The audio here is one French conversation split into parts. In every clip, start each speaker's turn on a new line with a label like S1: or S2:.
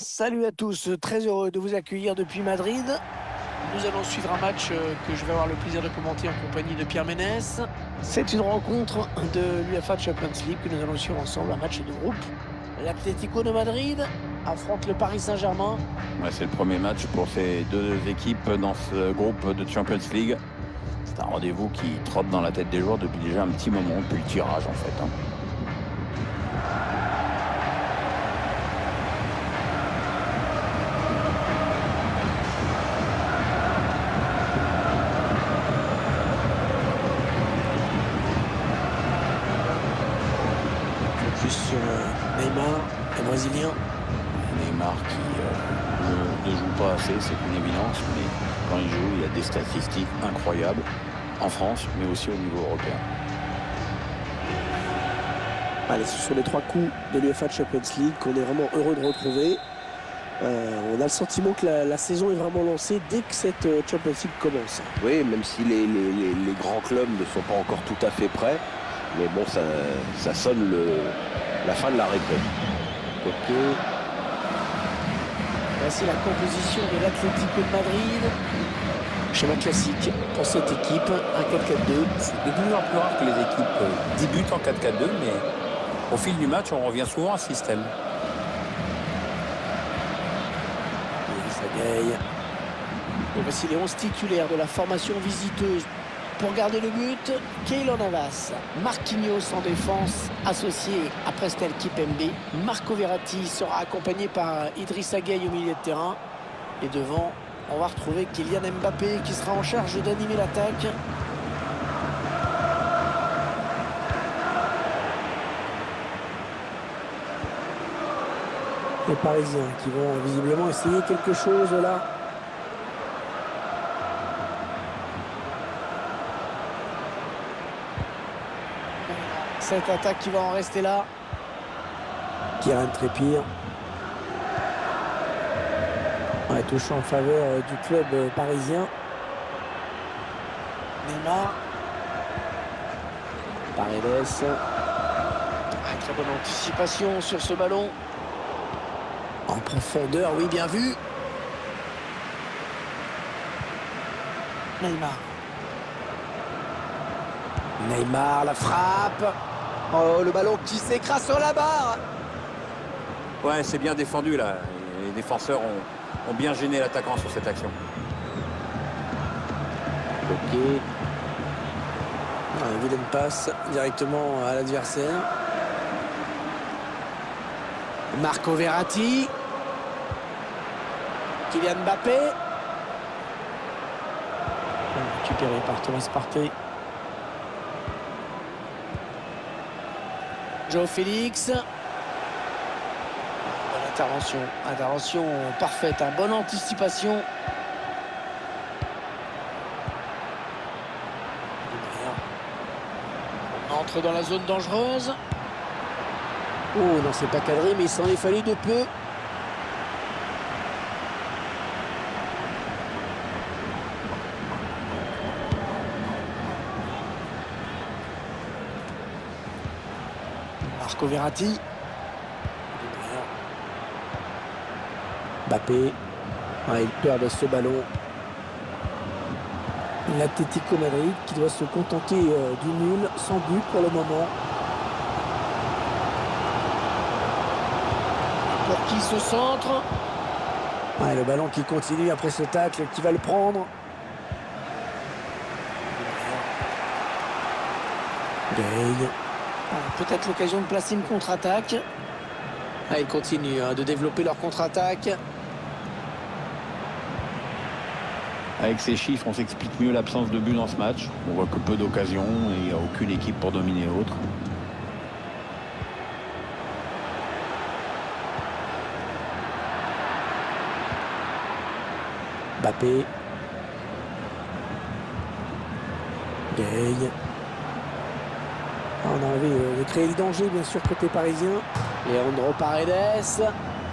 S1: Salut à tous, très heureux de vous accueillir depuis Madrid. Nous allons suivre un match que je vais avoir le plaisir de commenter en compagnie de Pierre Ménès. C'est une rencontre de l'UEFA Champions League que nous allons suivre ensemble, un match de groupe. L'Atlético de Madrid affronte le Paris Saint-Germain.
S2: Ouais, c'est le premier match pour ces deux équipes dans ce groupe de Champions League. C'est un rendez-vous qui trotte dans la tête des joueurs depuis déjà un petit moment, depuis le tirage en fait.
S1: Juste sur Neymar, le Brésilien.
S2: Neymar qui ne joue pas assez, c'est une évidence, mais quand il joue, il y a des statistiques incroyables en France, mais aussi au niveau européen.
S3: Allez, ce sont les trois coups de l'UEFA Champions League qu'on est vraiment heureux de retrouver. On a le sentiment que la saison est vraiment lancée dès que cette Champions League commence.
S4: Oui, même si les grands clubs ne sont pas encore tout à fait prêts. Mais bon, ça sonne la fin de la récré.
S1: Ok. Voici la composition de l'Atlético de Madrid. Schéma classique pour cette équipe, un 4-4-2.
S5: C'est de plus en plus rare que les équipes débutent en 4-4-2, mais au fil du match, on revient souvent à ce système.
S1: Sagaï. Et voici les 11 titulaires de la formation visiteuse. Pour garder le but, Keylor Navas, Marquinhos en défense, associé à Prestel Kipembe. Marco Verratti sera accompagné par Idrissa Gueye au milieu de terrain. Et devant, on va retrouver Kylian Mbappé qui sera en charge d'animer l'attaque.
S3: Les Parisiens qui vont visiblement essayer quelque chose là.
S1: Cette attaque qui va en rester là.
S3: Kieran Trippier. Ouais, touche en faveur du club parisien.
S1: Neymar.
S3: Paredes.
S1: Très bonne anticipation sur ce ballon. En profondeur, oui, bien vu. Neymar. Neymar, la frappe. Oh, le ballon qui s'écrase sur la barre.
S5: Ouais, c'est bien défendu là. Les défenseurs ont bien gêné l'attaquant sur cette action.
S1: Ok. Une vilaine passe directement à l'adversaire. Marco Verratti. Kylian Mbappé. Récupéré par Thomas Partey. João Félix. Bonne intervention parfaite, bonne anticipation. On entre dans la zone dangereuse.
S3: Oh non, c'est pas cadré, mais il s'en est fallu de peu.
S1: Marco Verratti.
S3: Mbappé. Il perd ce ballon. L'Atlético Madrid qui doit se contenter du nul, sans but pour le moment.
S1: Pour qui ce centre?
S3: Le ballon qui continue après ce tacle, qui va le prendre. Gueye.
S1: Peut-être l'occasion de placer une contre-attaque. Ils continuent de développer leur contre-attaque.
S2: Avec ces chiffres, on s'explique mieux l'absence de but dans ce match. On voit que peu d'occasions et il n'y a aucune équipe pour dominer l'autre.
S3: Mbappé. Gueye. On a envie de créer le danger, bien sûr, côté parisien.
S1: Leandro Paredes.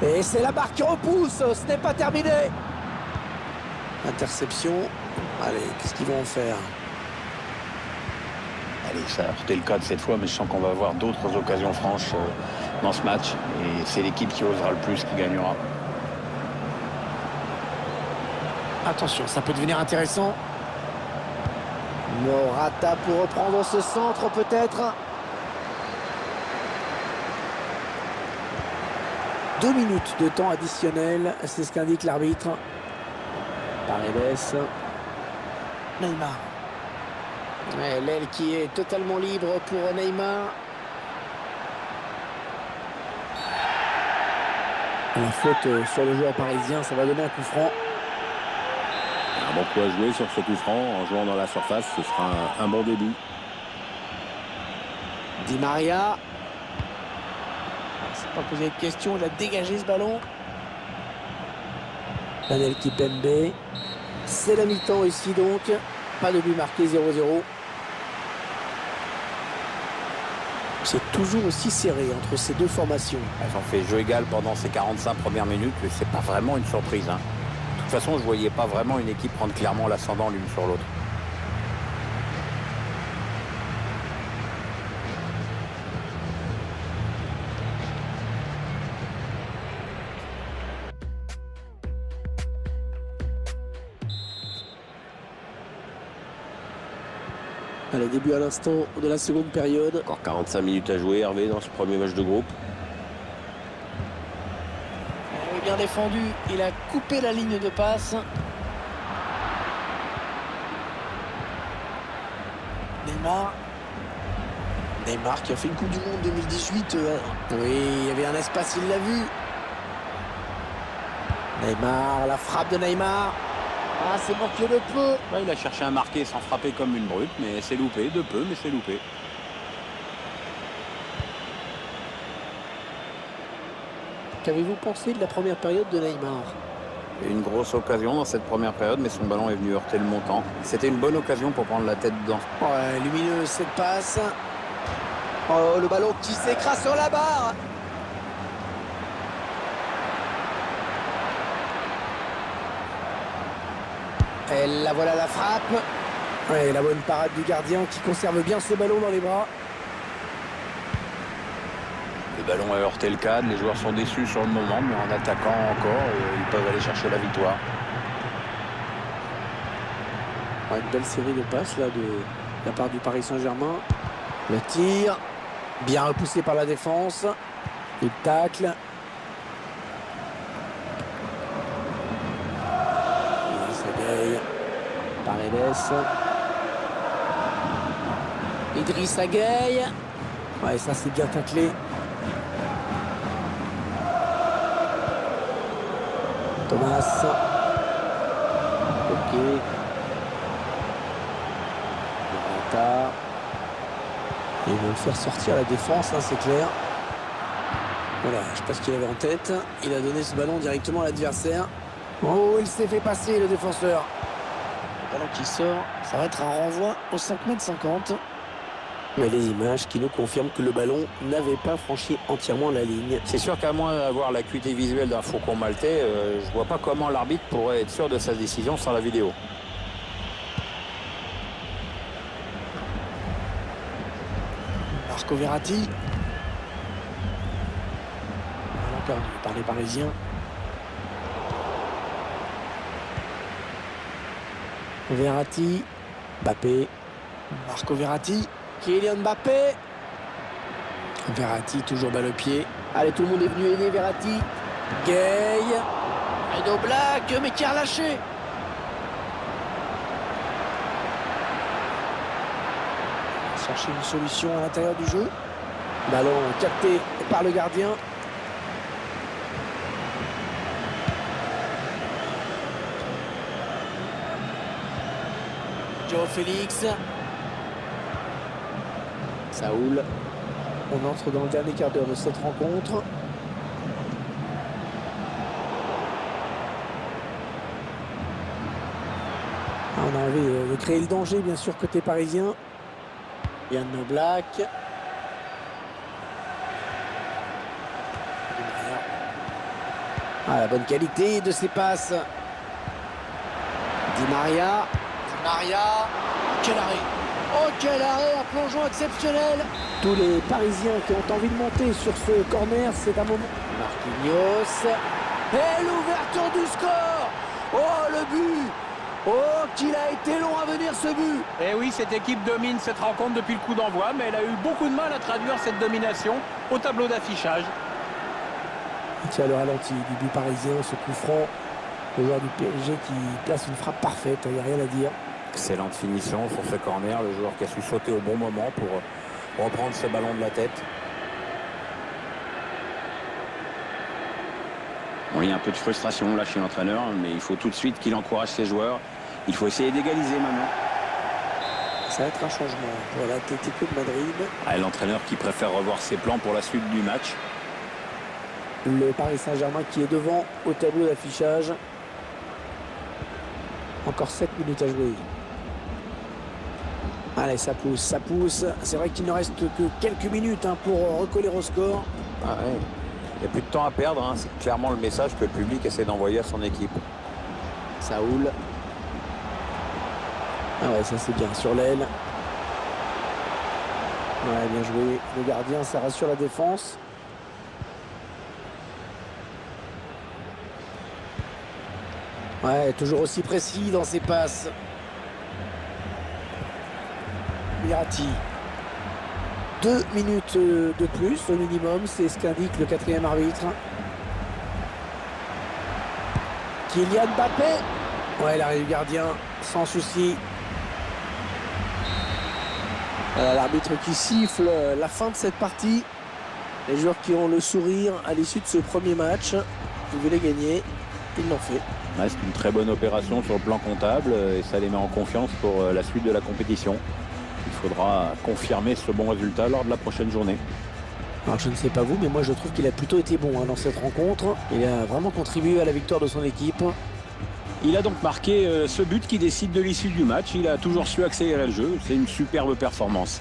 S3: Et c'est la barre qui repousse, ce n'est pas terminé.
S1: Interception. Allez, qu'est-ce qu'ils vont en faire?
S2: Allez, ça a été le cas de cette fois, mais je sens qu'on va avoir d'autres occasions franches dans ce match. Et c'est l'équipe qui osera le plus qui gagnera.
S1: Attention, ça peut devenir intéressant. Morata pour reprendre ce centre peut-être. 2 minutes de temps additionnel, c'est ce qu'indique l'arbitre. Paredes. Neymar. Ouais, l'aile qui est totalement libre pour Neymar. La faute sur le joueur parisien, ça va donner un coup franc.
S4: Un bon coup à jouer sur ce coup franc en jouant dans la surface, ce sera un bon début.
S1: Di Maria. C'est pas posé de question, il a dégagé ce ballon. Daniel Kipembe. C'est la mi-temps ici donc. Pas de but marqué, 0-0. C'est toujours aussi serré entre ces deux formations.
S5: Elles ont fait jeu égal pendant ces 45 premières minutes, mais c'est pas vraiment une surprise. Hein. De toute façon, je voyais pas vraiment une équipe prendre clairement l'ascendant l'une sur l'autre.
S3: Allez, début à l'instant de la seconde période.
S4: Encore 45 minutes à jouer, Hervé, dans ce premier match de groupe.
S1: Il est bien défendu, il a coupé la ligne de passe. Neymar. Neymar qui a fait une Coupe du Monde 2018. Oui, il y avait un espace, il l'a vu. Neymar, la frappe de Neymar. Ah, c'est manqué de peu.
S5: Ouais, il a cherché à marquer sans frapper comme une brute, mais c'est loupé, de peu, mais c'est loupé.
S1: Qu'avez-vous pensé de la première période de Neymar?
S5: Il y a eu une grosse occasion dans cette première période, mais son ballon est venu heurter le montant. C'était une bonne occasion pour prendre la tête dedans.
S1: Ouais, lumineuse cette passe. Oh, le ballon qui s'écrase sur la barre. Et là voilà la frappe. Ouais, la bonne parade du gardien qui conserve bien ce ballon dans les bras.
S5: Le ballon a heurté le cadre, les joueurs sont déçus sur le moment, mais en attaquant encore, ils peuvent aller chercher la victoire.
S3: Ouais, une belle série de passes là de la part du Paris Saint-Germain.
S1: Le tir, bien repoussé par la défense. Le tacle. Paredes. Idrissa Gueye. Ouais, ça c'est bien taclé. Thomas. Ok. Morata. Ils vont le faire sortir à la défense, hein, c'est clair. Voilà, je sais pas ce qu'il avait en tête. Il a donné ce ballon directement à l'adversaire. Oh, il s'est fait passer le défenseur. Le ballon qui sort, ça va être un renvoi au 5,50 m. Mais les images qui nous confirment que le ballon n'avait pas franchi entièrement la ligne.
S5: C'est sûr qu'à moins d'avoir l'acuité visuelle d'un faucon maltais, je vois pas comment l'arbitre pourrait être sûr de sa décision sans la vidéo.
S1: Marco Verratti. Ballon perdu par les Parisiens. Verratti, Mbappé, Marco Verratti, Kylian Mbappé. Verratti toujours balle au pied. Allez, tout le monde est venu aider Verratti. Gueye. Et Oblak, mais qui a relâché. Chercher une solution à l'intérieur du jeu. Ballon capté par le gardien. Joao Félix. Saoul. On entre dans le dernier quart d'heure de cette rencontre. On a envie de créer le danger, bien sûr, côté parisien. Yann Oblak. Ah, la bonne qualité de ses passes. Di Maria. Di Maria. Quel arrêt. Oh, quel arrêt, un plongeon exceptionnel. Tous les Parisiens qui ont envie de monter sur ce corner, c'est un moment. Marquinhos. Et l'ouverture du score. Oh, le but! Oh, qu'il a été long à venir ce but!
S5: Et oui, cette équipe domine cette rencontre depuis le coup d'envoi, mais elle a eu beaucoup de mal à traduire cette domination au tableau d'affichage.
S3: Il tient le ralenti du but parisien, ce coup franc. Le joueur du PSG qui place une frappe parfaite, il n'y a rien à dire.
S5: Excellente finition sur ce corner, le joueur qui a su sauter au bon moment pour reprendre ce ballon de la tête.
S2: Bon, il y a un peu de frustration là chez l'entraîneur, mais il faut tout de suite qu'il encourage ses joueurs. Il faut essayer d'égaliser maintenant.
S3: Ça va être un changement pour l'Atlético de Madrid.
S2: L'entraîneur qui préfère revoir ses plans pour la suite du match.
S3: Le Paris Saint-Germain qui est devant au tableau d'affichage. Encore 7 minutes à jouer. Allez, ça pousse, ça pousse. C'est vrai qu'il ne reste que quelques minutes pour recoller au score.
S5: Ah ouais. Il n'y a plus de temps à perdre, hein. C'est clairement le message que le public essaie d'envoyer à son équipe.
S3: Saoul. Ah ouais, ça c'est bien sur l'aile. Ouais, bien joué. Le gardien, ça rassure la défense. Ouais, toujours aussi précis dans ses passes. Verratti. 2 minutes de plus au minimum, c'est ce qu'indique le 4e arbitre. Kylian Mbappé. Ouais, l'arrêt du gardien, sans souci. L'arbitre qui siffle la fin de cette partie. Les joueurs qui ont le sourire à l'issue de ce premier match, ils voulaient gagner, ils l'ont fait.
S2: Ouais, c'est une très bonne opération sur le plan comptable et ça les met en confiance pour la suite de la compétition. Il faudra confirmer ce bon résultat lors de la prochaine journée.
S3: Alors je ne sais pas vous, mais moi je trouve qu'il a plutôt été bon dans cette rencontre. Il a vraiment contribué à la victoire de son équipe.
S2: Il a donc marqué ce but qui décide de l'issue du match. Il a toujours su accélérer le jeu. C'est une superbe performance.